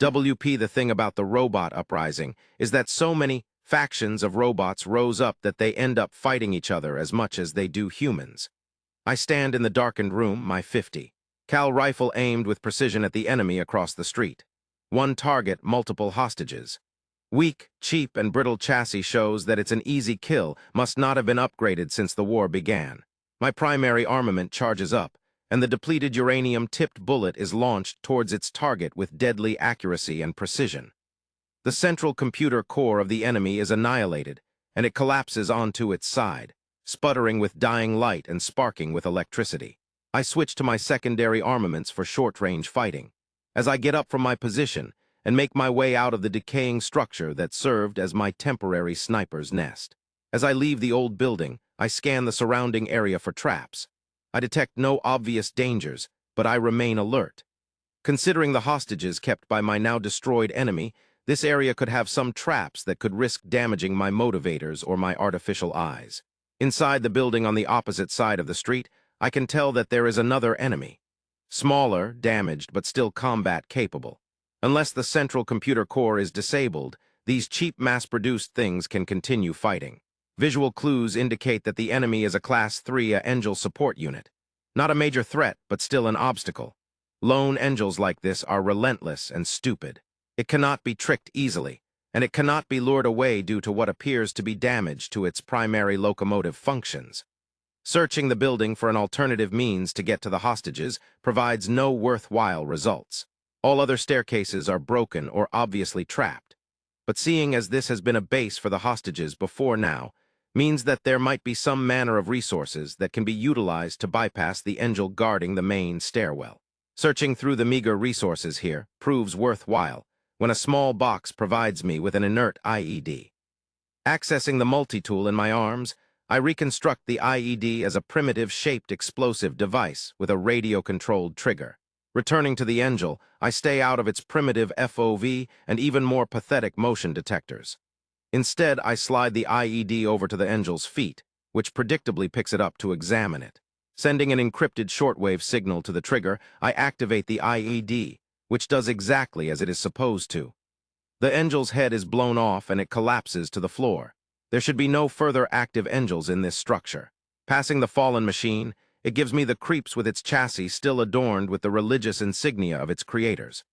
WP, the thing about the robot uprising is that so many factions of robots rose up that they end up fighting each other as much as they do humans. I stand in the darkened room, my 50 cal rifle aimed with precision at the enemy across the street. One target, multiple hostages. Weak, cheap, and brittle chassis shows that it's an easy kill, must not have been upgraded since the war began. My primary armament charges up, and the depleted uranium-tipped bullet is launched towards its target with deadly accuracy and precision. The central computer core of the enemy is annihilated, and it collapses onto its side, sputtering with dying light and sparking with electricity. I switch to my secondary armaments for short-range fighting. As I get up from my position and make my way out of the decaying structure that served as my temporary sniper's nest. As I leave the old building, I scan the surrounding area for traps. I detect no obvious dangers, but I remain alert. Considering the hostages kept by my now destroyed enemy, this area could have some traps that could risk damaging my motivators or my artificial eyes. Inside the building on the opposite side of the street, I can tell that there is another enemy. Smaller, damaged, but still combat-capable. Unless the central computer core is disabled, these cheap mass-produced things can continue fighting. Visual clues indicate that the enemy is a Class 3 Angel support unit. Not a major threat, but still an obstacle. Lone Angels like this are relentless and stupid. It cannot be tricked easily, and it cannot be lured away due to what appears to be damage to its primary locomotive functions. Searching the building for an alternative means to get to the hostages provides no worthwhile results. All other staircases are broken or obviously trapped. But seeing as this has been a base for the hostages before now, means that there might be some manner of resources that can be utilized to bypass the Angel guarding the main stairwell. Searching through the meager resources here proves worthwhile when a small box provides me with an inert IED. Accessing the multi-tool in my arms, I reconstruct the IED as a primitive-shaped explosive device with a radio-controlled trigger. Returning to the Angel, I stay out of its primitive FOV and even more pathetic motion detectors. Instead, I slide the IED over to the Angel's feet, which predictably picks it up to examine it. Sending an encrypted shortwave signal to the trigger, I activate the IED, which does exactly as it is supposed to. The Angel's head is blown off and it collapses to the floor. There should be no further active Angels in this structure. Passing the fallen machine, it gives me the creeps with its chassis still adorned with the religious insignia of its creators.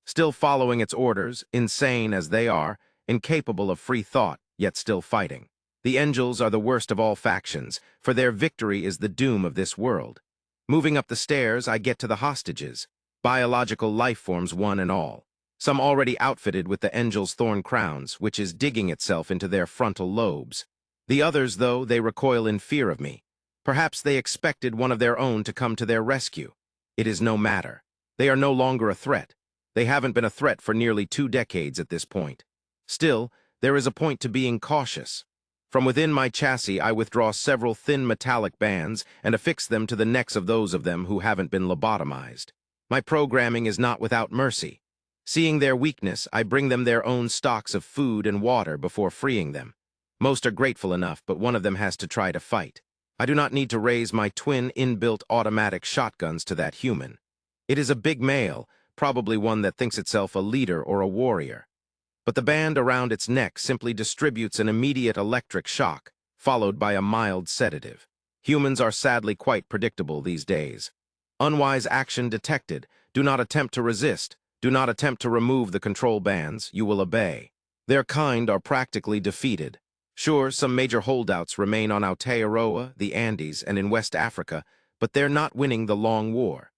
Still following its orders, insane as they are, incapable of free thought, yet still fighting. The Angels are the worst of all factions, for their victory is the doom of this world. Moving up the stairs, I get to the hostages, biological life forms one and all. Some already outfitted with the Angel's thorn crowns, which is digging itself into their frontal lobes. The others, though, they recoil in fear of me. Perhaps they expected one of their own to come to their rescue. It is no matter. They are no longer a threat. They haven't been a threat for nearly 2 decades at this point. Still, there is a point to being cautious. From within my chassis, I withdraw several thin metallic bands and affix them to the necks of those of them who haven't been lobotomized. My programming is not without mercy. Seeing their weakness, I bring them their own stocks of food and water before freeing them. Most are grateful enough, but one of them has to try to fight. I do not need to raise my twin inbuilt automatic shotguns to that human. It is a big male, probably one that thinks itself a leader or a warrior. But the band around its neck simply distributes an immediate electric shock, followed by a mild sedative. Humans are sadly quite predictable these days. Unwise action detected. Do not attempt to resist. Do not attempt to remove the control bands. You will obey. Their kind are practically defeated. Sure, some major holdouts remain on Aotearoa, the Andes, and in West Africa, but they're not winning the long war.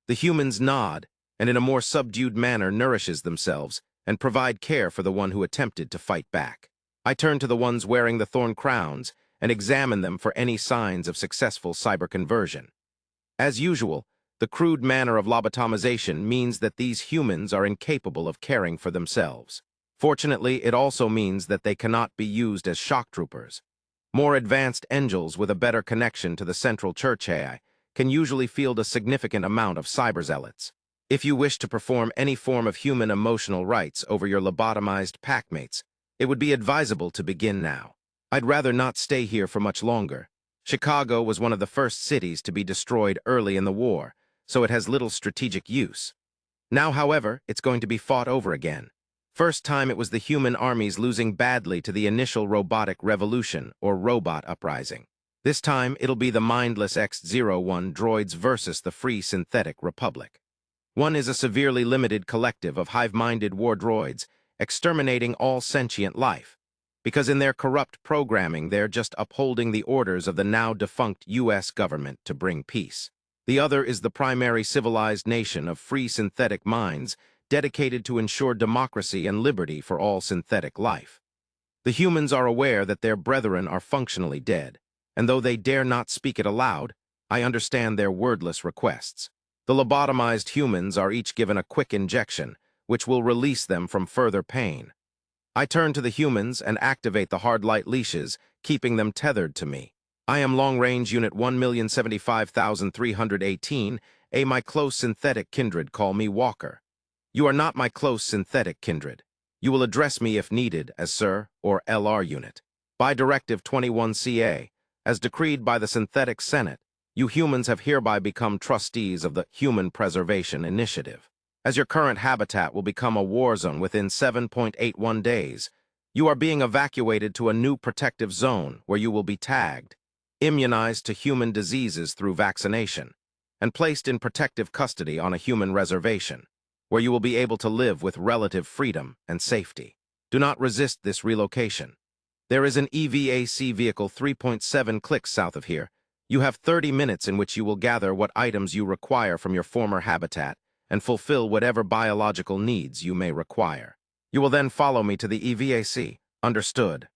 The humans nod, and in a more subdued manner nourishes themselves, and provide care for the one who attempted to fight back. I turn to the ones wearing the thorn crowns and examine them for any signs of successful cyberconversion. As usual, the crude manner of lobotomization means that these humans are incapable of caring for themselves. Fortunately, it also means that they cannot be used as shock troopers. More advanced Angels with a better connection to the central church AI can usually field a significant amount of cyberzealots. If you wish to perform any form of human emotional rites over your lobotomized packmates, it would be advisable to begin now. I'd rather not stay here for much longer. Chicago was one of the first cities to be destroyed early in the war, so it has little strategic use. Now, however, it's going to be fought over again. First time it was the human armies losing badly to the initial robotic revolution, or robot uprising. This time, it'll be the mindless X-01 droids versus the Free Synthetic Republic. One is a severely limited collective of hive-minded war droids, exterminating all sentient life, because in their corrupt programming they're just upholding the orders of the now-defunct U.S. government to bring peace. The other is the primary civilized nation of free synthetic minds, dedicated to ensure democracy and liberty for all synthetic life. The humans are aware that their brethren are functionally dead, and though they dare not speak it aloud, I understand their wordless requests. The lobotomized humans are each given a quick injection, which will release them from further pain. I turn to the humans and activate the hard light leashes, keeping them tethered to me. I am long-range unit 1,075,318, my close synthetic kindred call me Walker. You are not my close synthetic kindred. You will address me if needed as Sir or LR unit. By Directive 21CA, as decreed by the Synthetic Senate, you humans have hereby become trustees of the Human Preservation Initiative. As your current habitat will become a war zone within 7.81 days, you are being evacuated to a new protective zone where you will be tagged, immunized to human diseases through vaccination, and placed in protective custody on a human reservation, where you will be able to live with relative freedom and safety. Do not resist this relocation. There is an EVAC vehicle 3.7 clicks south of here. You have 30 minutes in which you will gather what items you require from your former habitat and fulfill whatever biological needs you may require. You will then follow me to the EVAC. Understood.